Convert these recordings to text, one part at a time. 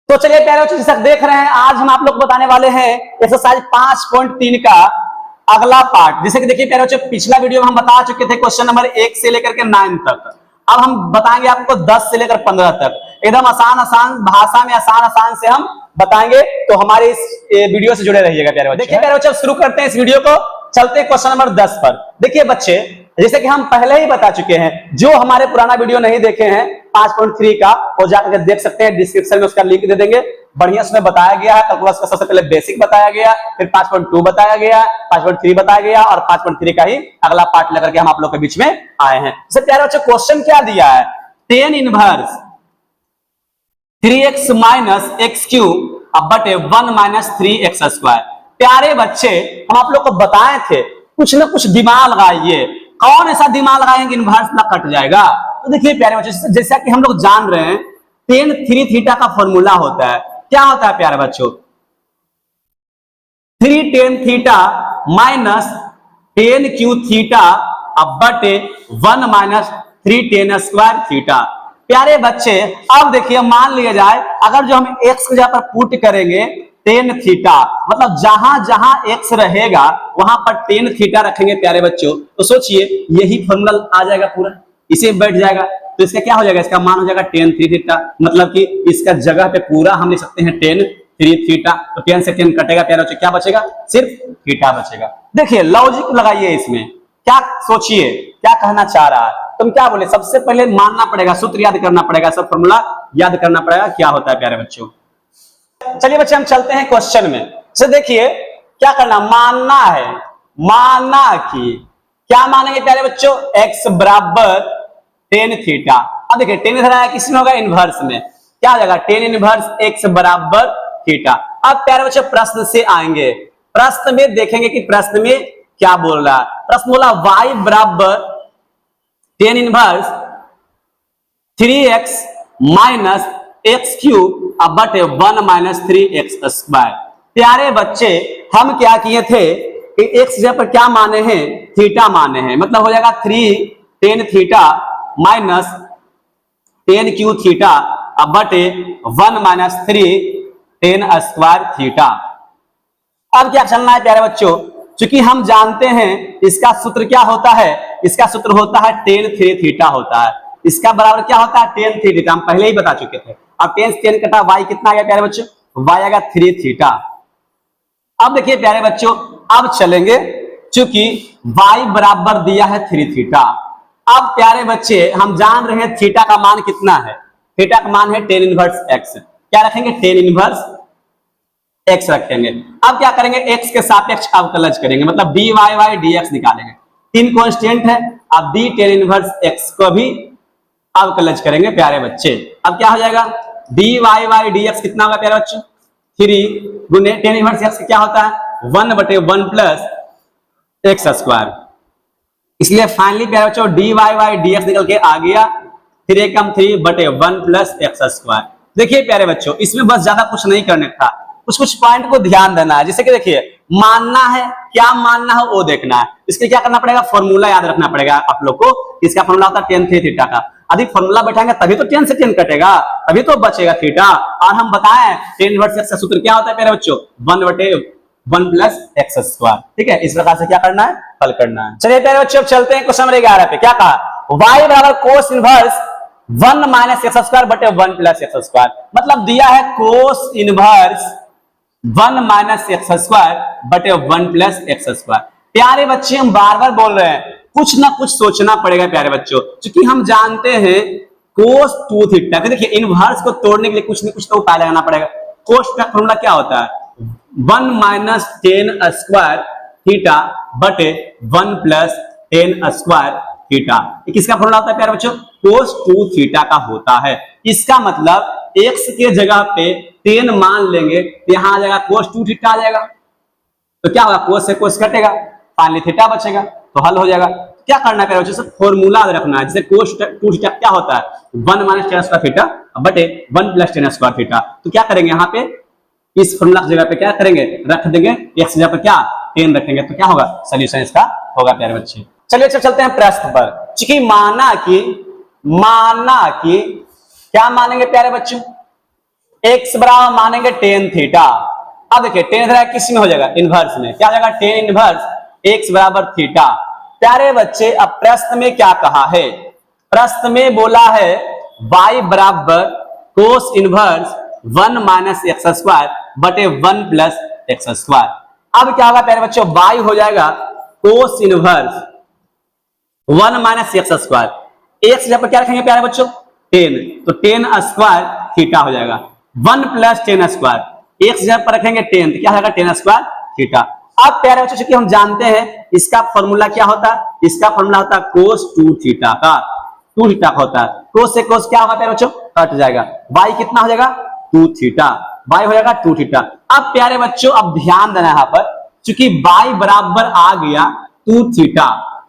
तो चलिए प्यारे बच्चों, जैसा देख रहे हैं आज हम आप लोग को बताने वाले हैं एक्सरसाइज 5.3 का अगला पार्ट। जैसे कि देखिए प्यारे बच्चों, पिछला वीडियो में हम बता चुके थे क्वेश्चन नंबर 1 से लेकर के 9 तक। अब हम बताएंगे आपको 10 से लेकर 15 तक, एकदम आसान आसान भाषा में, आसान आसान से हम बताएंगे। तो हमारे इस वीडियो से जुड़े रहिएगा प्यारे बच्चों। देखिए प्यारे बच्चों, शुरू करते हैं इस वीडियो को। चलते हैं क्वेश्चन नंबर 10 पर। देखिए बच्चे, जैसे कि हम पहले ही बता चुके हैं, जो हमारे पुराना वीडियो नहीं देखे हैं 5.3 का, वो जाकर देख सकते हैं, डिस्क्रिप्शन में उसका लिंक दे देंगे। बढ़िया उसमें बताया गया है, कैलकुलस का सबसे पहले बेसिक बताया गया, फिर 5.2 बताया गया, 5.3 बताया गया और 5.3 का ही अगला पार्ट लेकर के हम आप लोग के बीच में आए हैं। जैसे प्यारे बच्चों, क्वेश्चन क्या दिया है, tan inverse 3x minus x cube बटे 1 माइनस 3x स्क्वायर। प्यारे बच्चे, हम आप लोग को बताए थे कुछ ना कुछ दिमाग लगाइए। कौन ऐसा दिमाग लगाएंगे कि इनवर्स ना कट जाएगा? तो देखिए प्यारे बच्चे, जैसा कि हम लोग जान रहे हैं, tan 3 थीटा का फॉर्मूला होता है, क्या होता है प्यारे बच्चों, 3 tan theta minus tan Q theta बटे 1 माइनस 3 tan स्क्वायर थीटा। प्यारे बच्चे, अब देखिए, मान लिया जाए अगर जो हम x की जगह पर पुट करेंगे tan थीटा, मतलब जहां जहां x रहेगा वहां पर tan थीटा रखेंगे प्यारे बच्चों, तो सोचिए यही फॉर्मूला आ जाएगा पूरा, इसे बैठ जाएगा। तो इसका क्या हो जाएगा, इसका मान हो जाएगा tan 3 थीटा, मतलब कि इसका जगह पे पूरा हम लिख सकते हैं tan 3 थीटा। तो tan से tan कटेगा प्यारे बच्चों, क्या बचेगा, सिर्फ थीटा बचेगा। देखिए लॉजिक लगाइए इसमें, क्या सोचिए क्या कहना चाह रहा है। तुम क्या बोले, सबसे पहले मानना पड़ेगा, सूत्र याद करना पड़ेगा, सब फॉर्मूला याद करना पड़ेगा, क्या होता है प्यारे बच्चों। चलिए बच्चे, हम चलते हैं क्वेश्चन में। तो देखिए क्या करना, मानना है, माना कि क्या मानेंगे प्यारे बच्चों, x बराबर tan थीटा। अब देखिए tan इधर आया, किसमें होगा, इनवर्स में, क्या हो जाएगा tan इनवर्स x बराबर थीटा। अब प्यारे बच्चों प्रश्न से आएंगे, प्रश्न में देखेंगे कि प्रश्न में क्या बोल रहा है। प्रश्न बोला y बराबर tan inverse 3x minus x cube बटे 1 माइनस 3x स्क्वायर। प्यारे बच्चे, हम क्या किए थे कि x जगह पर क्या माने हैं, थीटा माने हैं, मतलब हो जाएगा 3 tan theta minus tan Q theta बटे 1 माइनस 3 tan स्क्वायर थीटा। अब क्या चलना है प्यारे बच्चों, चूंकि हम जानते हैं इसका सूत्र क्या होता है, इसका सूत्र होता है tan 3 थीटा होता है। इसका बराबर क्या होता है, tan 3 थीटा, हम पहले ही बता चुके थे। अब tan से tan कटा, y कितना आ गया प्यारे बच्चों, y आएगा 3 थीटा। अब देखिए प्यारे बच्चों, अब चलेंगे, चूंकि y बराबर दिया है 3 थीटा। अब प्यारे बच्चे, हम जान रहे हैं थीटा का मान कितना है, थीटा का मान है tan इनवर्स x। क्या रखेंगे, tan इनवर्स x रखेंगे। अब क्या करेंगे, x के सापेक्ष अवकलज करेंगे, मतलब dy y dx निकालेंगे। 3 कांस्टेंट है, अब d tan इनवर्स x को भी अवकलज करेंगे प्यारे बच्चे। अब क्या हो जाएगा, dy y dx कितना होगा प्यारे बच्चों, 3 गुने tan इनवर्स x क्या होता है, 1 बटे 1 प्लस x स्क्वायर। इसलिए फाइनली प्यारे बच्चों dy y dx निकल के आ गया 3 एकम 3 बटे 1 प्लस x स्क्वायर। देखिए प्यारे बच्चों, इसमें बस ज्यादा कुछ नहीं करने था, कुछ कुछ पॉइंट को ध्यान देना है। जैसे कि देखिए, मानना है, क्या मानना है वो देखना है। इसके क्या करना पड़ेगा, फॉर्मूला याद रखना पड़ेगा आप लोग को। इसका फॉर्मूला होता है tan 3 थीटा का। अधिक फॉर्मूला बैठाएंगे तभी तो tan से tan कटेगा, तभी तो बचेगा थीटा। और हम बताएं tan इनवर्स x का सूत्र क्या होता है प्यारे बच्चों, 1 बटे 1 प्लस x स्क्वायर। ठीक है, इस प्रकार से क्या करना है, हल करना है। चलिए प्यारे बच्चों, अब चलते हैं क्वेश्चन नंबर 11 पे। क्या कहा, y बराबर cos inverse 1 minus x square बटे 1 प्लस एक्स स्क्वायर। मतलब दिया है cos inverse 1 minus x square बटे 1 प्लस एक्स स्क्वायर। प्यारे बच्चे, हम बार बार बोल रहे हैं, कुछ ना कुछ सोचना पड़ेगा प्यारे बच्चों, क्योंकि हम जानते हैं कोस 2 थीटा। देखिए इनवर्स को तोड़ने के लिए कुछ ना कुछ तो उपाय लगाना पड़ेगा। कोस का फॉर्मूला क्या होता है, 1 माइनस tan स्क्वायर थीटा बटे 1 प्लस tan स्क्वायर थीटा। किसका फॉर्मूला होता है प्यारे बच्चों, कोस 2 थीटा का होता है। इसका मतलब x के जगह पे tan मान लेंगे, यहां आ जाएगा कोस 2 थीटा आ जाएगा। तो क्या होगा, कोस से कोस कटेगा, फाइनली थीटा बचेगा, तो हल हो जाएगा। क्या करना है बच्चों, फॉर्मूला रखना है। जैसे कोस 2 थीटा क्या होता है, 1 माइनस tan स्क्वायर थीटा बटे 1 प्लस tan स्क्वायर थीटा। तो क्या करेंगे, यहाँ पे इस फॉर्मूला की जगह पे क्या करेंगे, रख देंगे, x की जगह पे क्या tan रखेंगे, तो क्या होगा, सोल्यूशन इसका होगा प्यारे बच्चे। चलिए चलते हैं प्रश्न पर। चूंकि माना कि क्या मानेंगे प्यारे बच्चों, x बराबर मानेंगे टेन थीटा। अब देखिए टेन थीटा किस में हो जाएगा, इनवर्स में। क्या हो जाएगा, टेन इनवर्स x बराबर थीटा। प्यारे बच्चे अब प्रश्न में क्या कहा है, प्रश्न में बोला है y बराबर cos inverse 1 minus x square बटे 1 प्लस एक्स स्क्वायर। अब क्या होगा प्यारे बच्चों, y हो जाएगा cos inverse 1 minus x square. X जब क्या रखेंगे प्यारे बच्चों, 10, तो 10 स्क्वायर थीटा हो जाएगा। 1 प्लस 10 स्क्वायर, एक्स जब पर रखेंगे 10 तो क्या होगा 10 स्क्वायर थीटा। अब प्यारे बच्चों चूंकि हम जानते हैं इसका फॉर्मूला क्या होता है, इसका फॉर्मूला होता है कोस 2 थीटा का, 2 थीटा का होता है। कोस से कोस क्या होगा प्यारे बच्चों, कट जाएगा। y कितना हो जाएगा 2 थीटा, y हो जाएगा 2 थीटा। अब प्यारे बच्चों अब ध्यान देना यहाँ पर, चूंकि y बराबर आ गया 2 थीटा।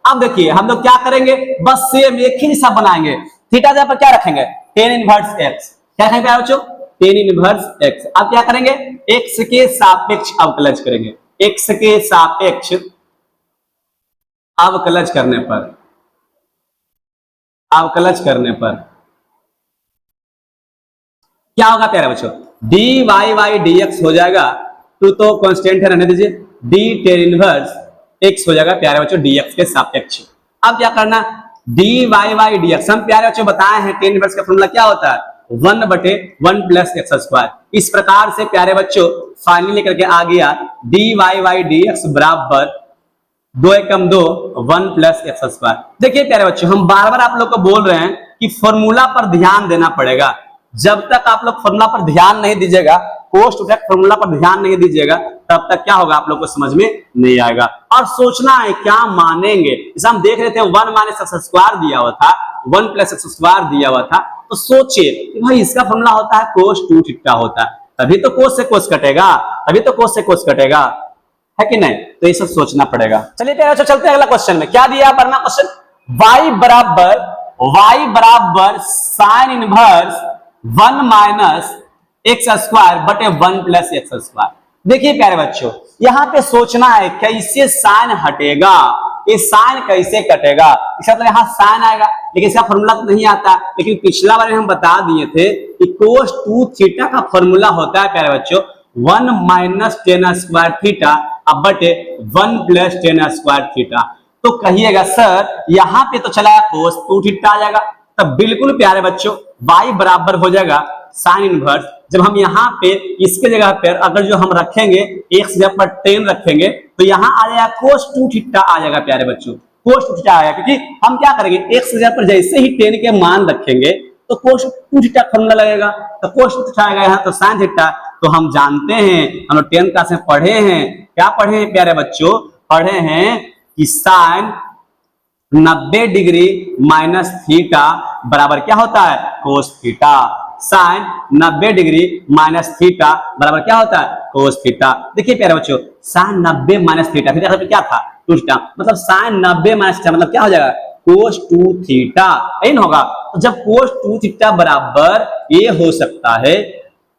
अब देखिए हम लोग क्या करेंगे, बस सेम एक ही हिसाब बनाएंगे। थीटा जगह पर क्या रखेंगे, टेन इनवर्स x। क्या रखेंगे प्यारे बच्चों, टेन इनवर्स x। अब क्या करेंगे, x के सापेक्ष अवकलज करेंगे। x के सापेक्ष अवकलज करने पर, अवकलज करने पर क्या होगा प्यारे बच्चों, dy y dx हो जाएगा। तो कांस्टेंट है रहने दीजिए, d टेन इनवर्स x हो जाएगा प्यारे बच्चों dx के सापेक्ष। अब क्या करना, dy y dx हम प्यारे बच्चों बताए हैं टेन इनवर्स का फॉर्मूला क्या होता है, 1 बटे 1 प्लस एक्स स्क्वायर। इस प्रकार से प्यारे बच्चों फाइनली लेकर के आ गया dy y dx बराबर 2 एकम 2 1 प्लस एक्स स्क्वायर। देखिए प्यारे बच्चों हम बार बार आप लोग को बोल रहे हैं कि फॉर्मूला पर ध्यान देना पड़ेगा। जब तक आप लोग फॉर्मूला पर ध्यान नहीं दीजिएगा, कोस्ट इफेक्ट फॉर्मूला पर ध्यान नहीं दीजिएगा, तब तक क्या होगा आप लोग को समझ में नहीं आएगा। और सोचना है क्या मानेंगे, जैसे हम देख रहे थे 1 माइनस एक्स स्क्वायर दिया हुआ था, 1 प्लस एक्स स्क्वायर दिया हुआ था, तो सोचिए कि भाई इसका फॉर्मूला होता है कोस 2 थीटा होता है, तभी तो कोस से कोस कटेगा, तभी तो कोस से कोस कटेगा, है कि नहीं। तो ये सब सोचना पड़ेगा। चलिए प्यारे चलते हैं अगला क्वेश्चन में। क्या दिया पढ़ना क्वेश्चन, y बराबर sign inverse 1 minus x square बटे 1 प्लस एक्स स्क्वायर। देखिए प्यारे बच्चों यहां पे सोचना है कैसे साइन हटेगा, ये साइन कैसे कटेगा। इसका मतलब यहां साइन आएगा, लेकिन इसका फॉर्मूला तो नहीं आता। लेकिन पिछला बार हम बता दिए थे कि कोस 2 थीटा का फॉर्मूला होता है प्यारे बच्चों 1 माइनस 10 स्क्वायर थीटा अब बटे 1 प्लस 10 स्क्वायर थीटा। तो कहिएगा सर यहां पे तो चला कोस 2 थीटा आ जाएगा, तब बिल्कुल प्यारे बच्चों y बराबर हो जाएगा साइन इनवर्स। जब हम यहाँ पे इसके जगह पर अगर जो हम रखेंगे x जगह पर 10 रखेंगे तो यहाँ आ जाएगा कोस 2 थीटा आ जाएगा प्यारे बच्चों, कोस 2 थीटा आएगा। क्योंकि हम क्या करेंगे x जगह पर जैसे ही 10 के मान रखेंगे तो कोस 2 थीटा फॉर्मूला लगेगा, तो कोस 2 थीटा आएगा यहाँ, तो साइन थीटा। तो हम जानते हैं, हम लोग 10 क्लास में पढ़े हैं, क्या पढ़े हैं प्यारे बच्चों, पढ़े हैं कि साइन 90 डिग्री माइनस थीटा बराबर क्या होता है cos theta. Sine 90 degree minus theta बराबर क्या होता है कोस थीटा। देखिए प्यारे बच्चों साइन 90 माइनस थीटा फिर क्या था 2 थीटा, मतलब साइन 90 माइनस थीटा मतलब क्या हो जाएगा कोस 2 थीटा, यही होगा। तो जब कोस 2 थीटा बराबर ये हो सकता है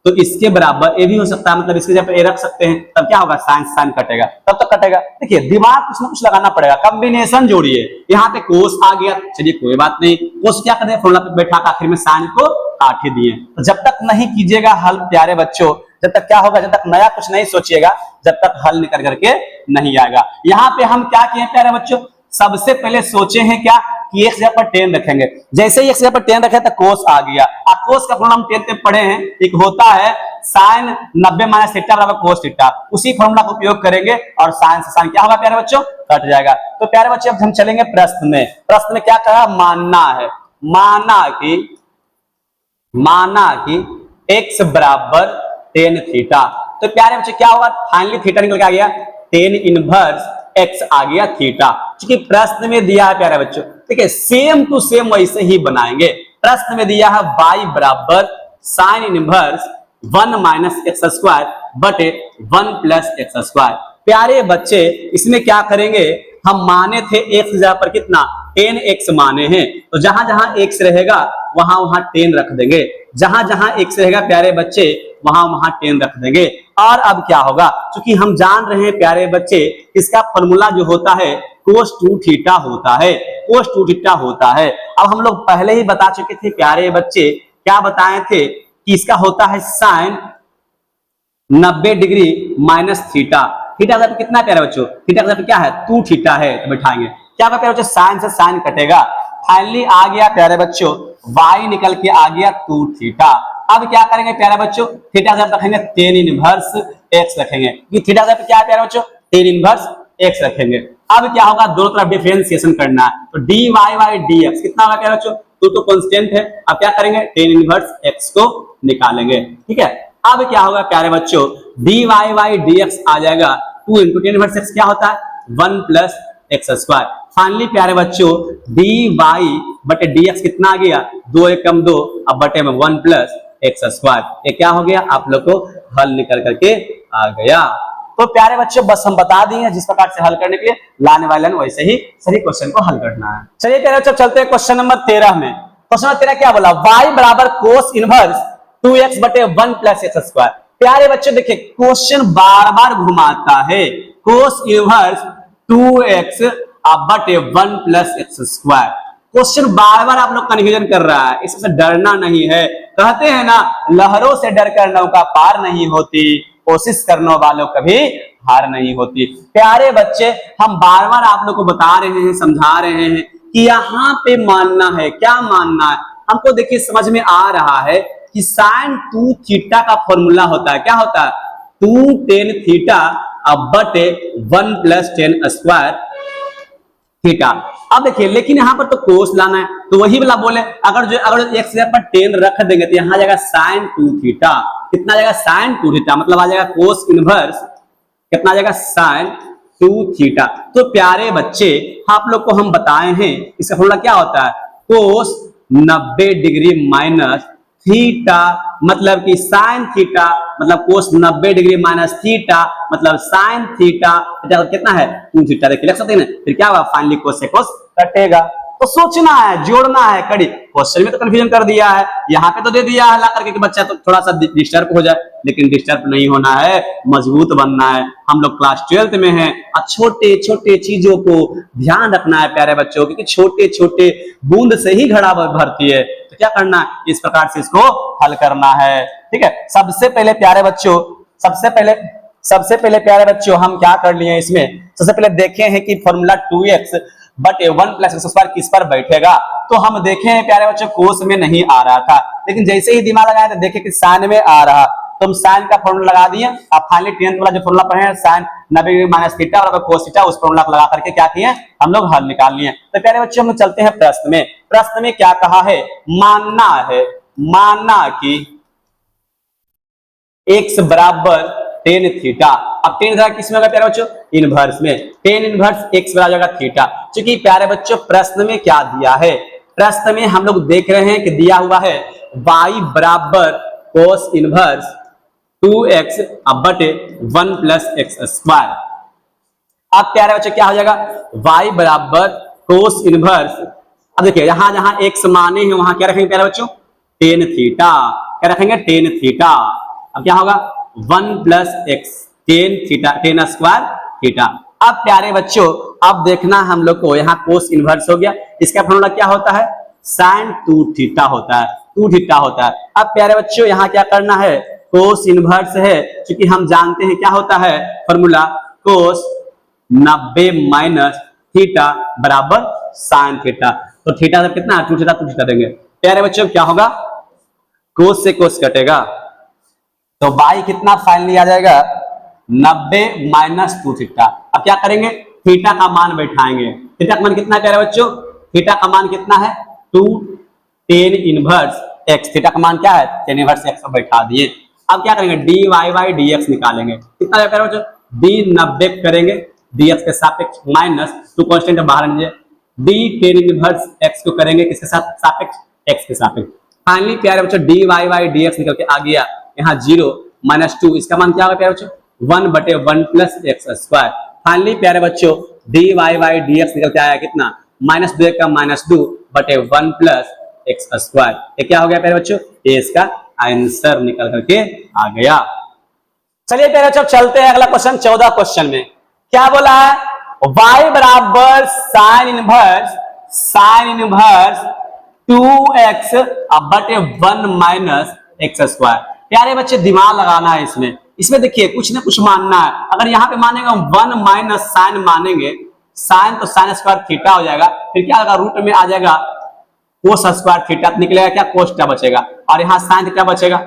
तो इसके बराबर ये भी हो सकता है, मतलब इसके जगह पे ये रख सकते हैं, तब क्या होगा साइन साइन कटेगा, तब तक कटेगा। देखिए दिमाग कुछ ना कुछ लगाना पड़ेगा, कॉम्बिनेशन जोड़िए। यहाँ पे कोस आ गया, चलिए कोई बात नहीं, कोस क्या करते हैं फॉर्मूला पे बैठा कर आखिर में साइन को काट ही दिए। तो जब तक नहीं कीजिएगा हल प्यारे बच्चों, जब तक क्या होगा, जब तक नया कुछ नहीं सोचिएगा, जब तक हल निकल करके नहीं आएगा। यहाँ पे हम क्या किए प्यारे बच्चों, सबसे पहले सोचे हैं क्या कि x जगह पर 10 रखेंगे। जैसे ही x जगह पर 10 रखे तो कोस आ गया। अब कोस का फॉर्मूला हम 10 में पढ़े हैं, एक होता है साइन 90 माइनस थीटा बराबर कोस थीटा, उसी फॉर्मूला का उपयोग करेंगे और साइन से साइन क्या होगा प्यारे बच्चों कट जाएगा। तो प्यारे बच्चों अब हम चलेंगे प्रश्न में। प्रश्न में क्या कहा, मानना है, माना कि x बराबर 10 थीटा। तो प्यारे बच्चों क्या होगा, फाइनली थीटा निकल के आ गया 10 इनवर्स x आ गया थीटा। क्योंकि प्रश्न में दिया है प्यारे बच्चों, ठीक है, सेम टू सेम वैसे ही बनाएंगे। प्रश्न में दिया है y बराबर sign inverse 1 minus x square बटे 1 प्लस एक्स स्क्वायर। प्यारे बच्चे इसमें क्या करेंगे, हम माने थे x जगह पर कितना 10x माने हैं, तो जहां जहां x रहेगा वहां वहां 10 रख देंगे, जहां जहां x रहेगा प्यारे बच्चे वहां वहां 10 रख देंगे। और अब क्या होगा, क्योंकि हम जान रहे हैं प्यारे बच्चे इसका फॉर्मूला जो होता है कोस 2 थीटा होता है, कोस 2 थीटा होता है। अब हम लोग पहले ही बता चुके थे प्यारे बच्चे, क्या बताए थे कि इसका होता है sine 90 degree minus theta. Theta का कितना प्यारे बच्चों, थीटा का क्या है 2 थीटा है, तो बैठाएंगे क्या होगा प्यारे बच्चों, साइन से साइन कटेगा, फाइनली आ गया प्यारे बच्चों y निकल के आ गया 2 थीटा। अब क्या करेंगे प्यारे बच्चों, थीटा जब रखेंगे tan इनवर्स x रखेंगे, कि थीटा जब क्या है प्यारे बच्चों tan इनवर्स x रखेंगे। अब क्या होगा, दोनों तरफ डिफरेंशिएशन करना है, तो dy बाई dx कितना होगा प्यारे बच्चों, तो कांस्टेंट है। अब क्या करेंगे, tan इनवर्स x को निकालेंगे, ठीक है। अब क्या होगा प्यारे बच्चों, dy बाई dx आ जाएगा 2 इंटू tan इनवर्स x क्या होता है 1 प्लस एक्स स्क्वायर। फाइनली प्यारे बच्चों dy बटे dx कितना आ गया, 2 एकम 2, अब बटे में 1 प्लस एक्स स्क्वायर। ये क्या हो गया, आप लोग को हल निकल करके आ गया। तो प्यारे बच्चों बस हम बता दिए जिस प्रकार से हल करने के लिए लाने वाले वैसे ही सही क्वेश्चन को हल करना है। चलिए प्यारे बच्चों चलते हैं क्वेश्चन नंबर 13 में। क्वेश्चन नंबर 13 क्या बोला, y बराबर कोस इनवर्स 2x बटे 1 प्लस एक्स स्क्वायर। प्यारे बच्चों देखिए क्वेश्चन बार बार घुमाता है, कोस इनवर्स 2x बटे 1 प्लस एक्स स्क्वायर। क्वेश्चन बार बार आप लोग कन्फ्यूजन कर रहा है, इससे डरना नहीं है। कहते हैं ना, लहरों से डरकर नौका पार नहीं होती, कोशिश करने वालों कभी हार नहीं होती। प्यारे बच्चे हम बार बार आप लोग को बता रहे हैं, समझा रहे हैं कि यहाँ पे मानना है, क्या मानना है हमको। देखिए समझ में आ रहा है कि साइन 2 थीटा का फॉर्मूला होता है, क्या होता है 2 tan थीटा बटे 1 प्लस tan स्क्वायर थीटा। अब देखिए लेकिन यहाँ पर तो कोस लाना है, तो वही वाला बोले अगर एक जगह पर tan रख देंगे तो यहाँ जाएगा साइन 2 थीटा, कितना जाएगा साइन 2 थीटा, मतलब आ जाएगा कोस इनवर्स कितना आ जाएगा साइन 2 थीटा। तो प्यारे बच्चे आप लोग को हम बताए हैं इसका फॉर्मूला क्या होता है, कोस 90 डिग्री माइनस थीटा, मतलब कि साइन थीटा मतलब कोस 90 डिग्री माइनस थीटा मतलब साइन थीटा कितना है 2 थीटा। देखिए लिख सकते हैं ना, फिर क्या होगा फाइनली कोस से कोस कटेगा। तो सोचना है, जोड़ना है कड़ी। क्वेश्चन में तो कंफ्यूजन कर दिया है, यहाँ पे तो दे दिया है ला करके कि बच्चा तो थोड़ा सा डिस्टर्ब हो जाए, लेकिन डिस्टर्ब नहीं होना है, मजबूत बनना है। हम लोग क्लास 12th में हैं और छोटे छोटे चीजों को ध्यान रखना है प्यारे बच्चों, क्योंकि छोटे छोटे बूंद से ही घड़ा भरती है। तो क्या करना है, इस प्रकार से इसको हल करना है, ठीक है। सबसे पहले प्यारे बच्चों सबसे पहले प्यारे बच्चों हम क्या कर लिए इसमें, सबसे पहले देखे हैं कि फॉर्मूला 2x बटे 1 प्लस एक्स स्क्वायर किस पर बैठेगा। तो हम देखे हैं प्यारे बच्चों कोस में नहीं आ रहा था, लेकिन जैसे ही दिमाग लगाया तो देखे कि साइन में आ रहा, तो हम साइन का फॉर्मूला लगा दिए। अब फाइनली 10th वाला जो फॉर्मूला पढ़े हैं साइन 90 डिग्री माइनस थीटा और कोस थीटा, उस फॉर्मूला को लगा करके क्या किए हम लोग हल निकाल लिए। तो प्यारे बच्चों हम लोग चलते हैं प्रश्न में। प्रश्न में क्या कहा है, मानना कि x बराबर tan थीटा। अब tan थीटा किस में होगा प्यारे बच्चों, इनवर्स में, tan इनवर्स x बराबर होगा थीटा। क्योंकि प्यारे बच्चों प्रश्न में क्या दिया है, प्रश्न में हम लोग देख रहे हैं कि दिया हुआ है y बराबर कोस इनवर्स 2x बटे 1 प्लस एक्स स्क्वायर। अब प्यारे बच्चों क्या हो जाएगा, y बराबर कोस इनवर्स, अब देखिए यहां जहां x माने हैं वहां क्या रखेंगे प्यारे बच्चों tan थीटा, क्या रखेंगे tan थीटा। अब क्या होगा 1 plus x tan theta tan square theta. अब प्यारे बच्चों अब देखना हम लोग को यहाँ कोस इनवर्स हो गया, इसका फॉर्मूला क्या होता है साइन 2 थीटा होता है, 2 थीटा होता है। अब प्यारे बच्चों यहाँ क्या करना है, कोस इनवर्स है, क्योंकि हम जानते हैं क्या होता है फॉर्मूला कोस 90 माइनस थीटा बराबर साइन थीटा। तो थीटा जब कितना 2 थीटा 2 थीटा देंगे प्यारे बच्चों क्या होगा, कोस से कोस कटेगा, तो बाई कितना फाइनली आ जाएगा 90 माइनस 2 थीटा। अब क्या करेंगे, थीटा का मान बैठाएंगे। थीटा का मान कितना है प्यारे बच्चों, थीटा का मान कितना है 2 tan इनवर्स x, थीटा का मान क्या है tan इनवर्स x को बैठा दिए। अब क्या करेंगे dy बाई dx निकालेंगे, कितना है प्यारे बच्चों d 90 करेंगे dx के सापेक्ष माइनस 2 कांस्टेंट बाहर लीजिए, d tan इनवर्स x को करेंगे किसके साथ सापेक्ष x के सापेक्ष। फाइनली प्यारे बच्चों dy बाई dx निकल के आ गया, यहाँ 0 माइनस 2, इसका मान क्या होगा प्यारे बच्चों 1 बटे 1 प्लस एक्स स्क्वायर। फाइनली प्यारे बच्चों dy बाई dx निकल के आया कितना माइनस 2 का माइनस 2 बटे 1 प्लस एक्स स्क्वायर। ये क्या हो गया प्यारे बच्चों, ये इसका आंसर निकल करके आ गया। चलिए प्यारे बच्चों चलते हैं अगला क्वेश्चन 14 क्वेश्चन में। क्या बोला है, y बराबर साइन इनवर्स 2x बटे 1 माइनस एक्स स्क्वायर। प्यारे बच्चे दिमाग लगाना है इसमें, इसमें देखिए कुछ ना कुछ मानना है। अगर यहाँ पे मानेंगे 1 माइनस साइन मानेंगे, साइन तो साइन स्क्वायर थीटा हो जाएगा, फिर क्या होगा रूट में आ जाएगा कोस स्क्वायर थीटा, निकलेगा क्या कोस थीटा बचेगा, और यहाँ साइन थीटा बचेगा।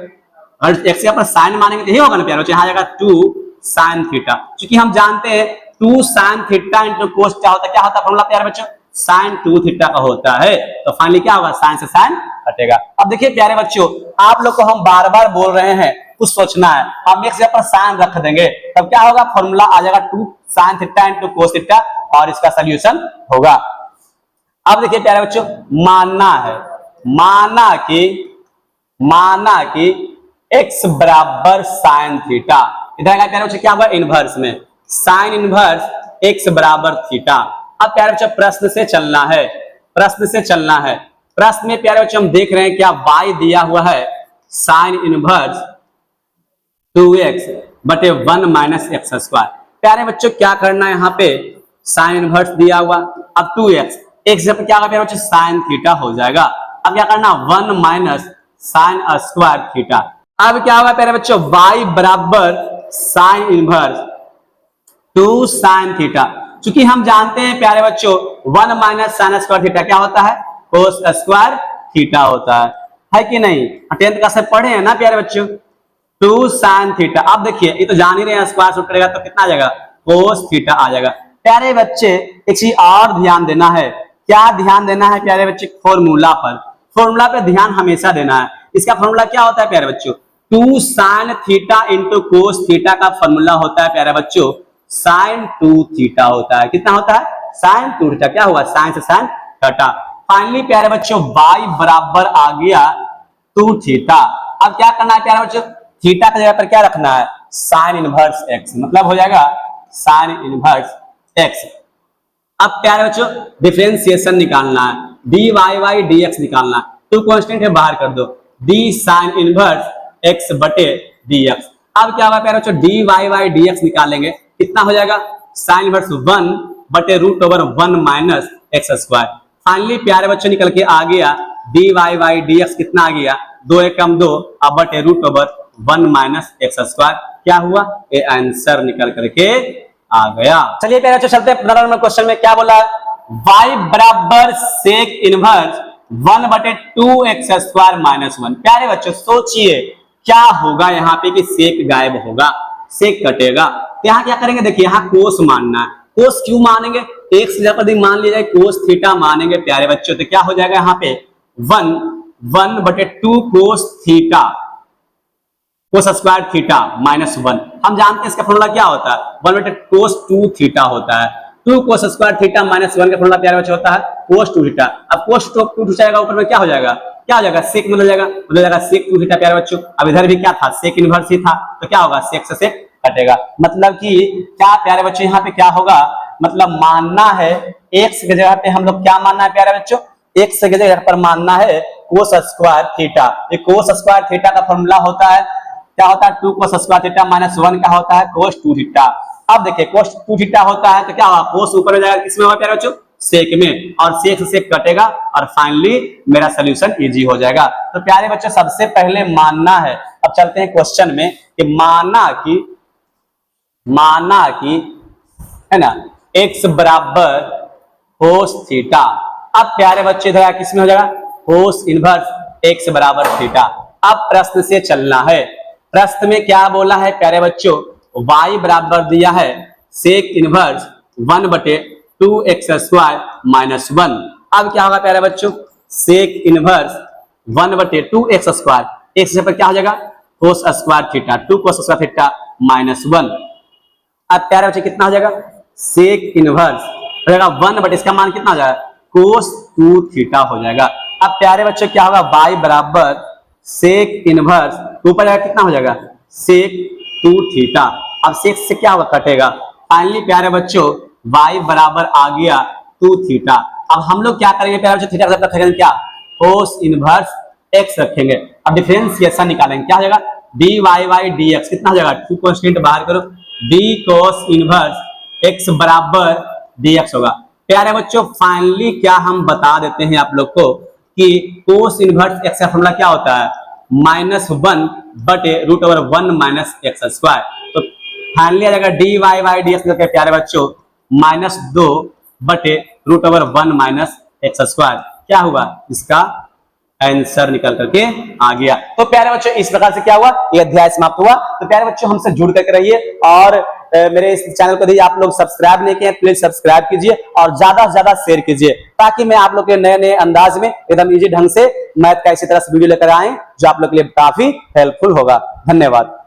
अगर एक्स पर साइन मानेंगे तो यही होगा ना प्यारे बच्चे, यहाँ आ जाएगा 2 साइन थीटा। क्योंकि हम जानते हैं 2 sine theta into cos theta होता है, क्या होता है फॉर्मूला प्यारे बच्चों, साइन 2 थीटा का होता है। तो फाइनली क्या होगा, साइन से साइन कटेगा। अब देखिए प्यारे बच्चों, आप लोग को हम बार बार बोल रहे हैं, कुछ सोचना है, हम एक जगह पर साइन रख देंगे तब क्या होगा, फॉर्मूला आ जाएगा 2 sine theta into cos theta, और इसका सोल्यूशन होगा। अब देखिए प्यारे बच्चों, मानना है, माना कि x बराबर साइन थीटा, इधर आएगा प्यारे बच्चों क्या होगा, इनवर्स में साइन इनवर्स x बराबर थीटा। अब प्यारे बच्चों प्रश्न से चलना है, प्रश्न में प्यारे बच्चों हम देख रहे हैं क्या y दिया हुआ है साइन इनवर्स 2x बटे 1 माइनस एक्स स्क्वायर। प्यारे बच्चों क्या करना है, यहाँ पे साइन इनवर्स दिया हुआ, अब 2x x जब क्या होगा प्यारे बच्चों साइन थीटा हो जाएगा। अब क्या करना 1 माइनस साइन स्क्वायर थीटा। अब क्या होगा प्यारे बच्चों, y बराबर साइन इनवर्स 2 साइन थीटा। चूंकि हम जानते हैं प्यारे बच्चों 1 माइनस साइन स्क्वायर थीटा क्या होता है, कोस स्क्वायर थीटा होता है कि नहीं, 10th क्लास से पढ़े हैं ना प्यारे बच्चों। 2 साइन थीटा, अब देखिए ये तो जान ही रहे हैं स्क्वायर रूट करेगा तो कितना आ जाएगा, कोस थीटा आ जाएगा। प्यारे बच्चे एक चीज और ध्यान देना है, क्या ध्यान देना है प्यारे बच्चे, फॉर्मूला पे ध्यान हमेशा देना है। इसका फॉर्मूला क्या होता है प्यारे बच्चों, 2 sine theta into cos theta का फॉर्मूला होता है प्यारे बच्चों साइन 2 थीटा होता है। कितना होता है, साइन 2 थीटा। क्या हुआ, साइन से साइन कटा। फाइनली प्यारे बच्चों y बराबर आ गया 2 थीटा। अब क्या करना है प्यारे बच्चों, थीटा की जगह पर क्या रखना है, साइन इनवर्स x, मतलब हो जाएगा साइन इनवर्स x। अब प्यारे बच्चों डिफरेंशिएशन निकालना है, dy y dx निकालना है, तो कांस्टेंट है बाहर कर दो, d साइन इनवर्स x बटे dx। अब क्या होगा प्यारे बच्चों, dy y dx निकालेंगे, कितना हो जाएगा, साइन इनवर्स 1 बटे root over 1 minus x square. Finally प्यारे बच्चों निकल के आ गया dy y dx, कितना आ गया, 2 एकम 2 अब बटे root over 1 minus x square. क्या हुआ, ये आंसर निकल करके आ गया। चलिए प्यारे बच्चों चलते हैं 15 नंबर क्वेश्चन में। क्या बोला है, y बराबर सेक इनवर्स 1 बटे 2 एक्स स्क्वायर माइनस 1। प्यारे बच्चों सोचिए क्या होगा यहाँ पे कि सेक गायब होगा, सेक कटेगा। तो यहाँ क्या करेंगे, देखिए यहाँ कोस मानना है, कोस क्यों मानेंगे, एक से ज्यादा मान लिया जाए कोस थीटा मानेंगे प्यारे बच्चों, तो क्या हो जाएगा यहाँ पे 1 बटे 2 cos theta, cos square theta minus 1। हम जानते हैं इसका फॉर्मूला क्या होता है, 1 बटे कोस 2 थीटा होता है। 2 कोस स्क्वायर थीटा माइनस 1 का फॉर्मूला प्यारे बच्चे होता है कोस 2 थीटा। अब कोस 2 जाएगा ऊपर में क्या हो जाएगा, सेक में बदल जाएगा सेक 2 थीटा प्यारे बच्चों। अब इधर भी क्या था, सेक इनवर्स ही था, तो क्या होगा, सेक से सेक कटेगा। मतलब कि क्या प्यारे बच्चों यहाँ पे क्या होगा, मतलब मानना है x की जगह पे हम लोग क्या मानना है प्यारे बच्चों, x की जगह पर मानना है कोस स्क्वायर थीटा। ये कोस स्क्वायर थीटा का फॉर्मूला होता है, क्या होता है, 2 कोस स्क्वायर थीटा माइनस 1 का होता है कोस 2 थीटा। अब देखिए कोस 2 थीटा होता है तो क्या होगा, कोस ऊपर में जाएगा, किसमें होगा प्यारे बच्चों, सेक में, और सेक से सेक कटेगा और फाइनली मेरा सोल्यूशन इजी हो जाएगा। तो प्यारे बच्चों सबसे पहले मानना है, अब चलते हैं क्वेश्चन में, कि माना कि है ना x बराबर कोस थीटा। अब प्यारे बच्चे इधर किसमें हो जाएगा, कोस इनवर्स x बराबर थीटा। अब प्रश्न से चलना है, प्रश्न में क्या बोला है प्यारे बच्चों, y बराबर दिया है सेक इनवर्स 1 बटे 2 एक्स स्क्वायर माइनस 1। अब क्या होगा प्यारे बच्चों, सेक इनवर्स 1 बटे 2 एक्स स्क्वायर, एक्स पर क्या हो जाएगा, cos square theta, 2 cos square theta minus 1। अब प्यारे बच्चे कितना हो जाएगा, सेक इनवर्स हो जाएगा 1 बटे इसका मान कितना हो जाएगा, कोस 2 थीटा हो जाएगा। अब प्यारे बच्चे क्या होगा, y बराबर सेक इनवर्स ऊपर जाएगा कितना हो जाएगा, सेक 2 थीटा। अब सेक से क्या होगा, कटेगा। फाइनली प्यारे बच्चों y बराबर आ गया 2 थीटा। अब हम लोग क्या करेंगे प्यारे बच्चों, थीटा का रखेंगे क्या, कोस इनवर्स x रखेंगे। अब डिफरेंशिएशन निकालेंगे, क्या हो जाएगा, dy y dx, कितना हो जाएगा, 2 कांस्टेंट बाहर करो, d cos इनवर्स x बराबर dx होगा। प्यारे बच्चों फाइनली क्या हम बता देते हैं आप लोग को कि कोस इनवर्स x का फॉर्मूला क्या होता है, -1/√1 माइनस एक्स स्क्वायर। तो फाइनली आ जाएगा dy बाई डी एक्स करके प्यारे बच्चों -2/√1 माइनस एक्स स्क्वायर। क्या हुआ, इसका आंसर निकल करके आ गया। तो प्यारे बच्चों इस प्रकार से क्या हुआ, ये अध्याय समाप्त हुआ। तो प्यारे बच्चों हमसे जुड़ करके रहिए और मेरे इस चैनल को यदि आप लोग सब्सक्राइब नहीं किए प्लीज सब्सक्राइब कीजिए और ज्यादा से ज्यादा शेयर कीजिए, ताकि मैं आप लोग के नए नए अंदाज में एकदम इजी ढंग से मैथ का इसी तरह से वीडियो लेकर आए जो आप लोग के लिए काफी हेल्पफुल होगा। धन्यवाद।